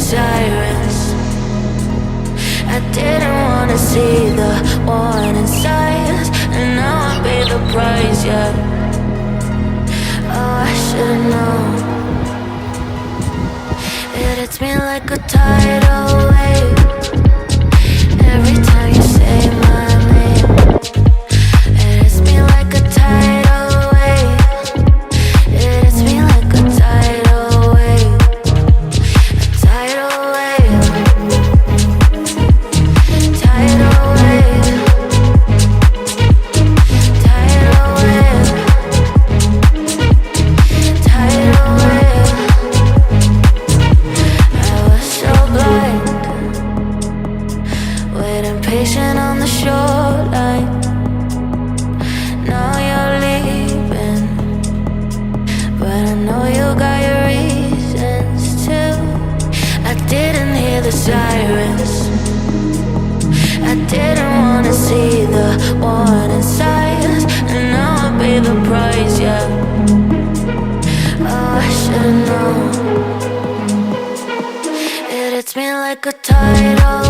sirens. I didn't wanna see the warning signs, and now I pay the price, yeah. Oh, I should've known. It hits me like a tidal wave every time you say my name. It hits me like a tidal wave. It hits me like a tidal wave. A tidal wave. Tidal wave. Tidal wave. Tidal wave. I was so blind, waiting patient on the shoreline. Now you're leaving, but I know you got your reasons too. I didn't hear the sirens. I didn't wanna see the warning signs, and now I pay the price, yeah. Oh, I should've known. It hits me like a tidal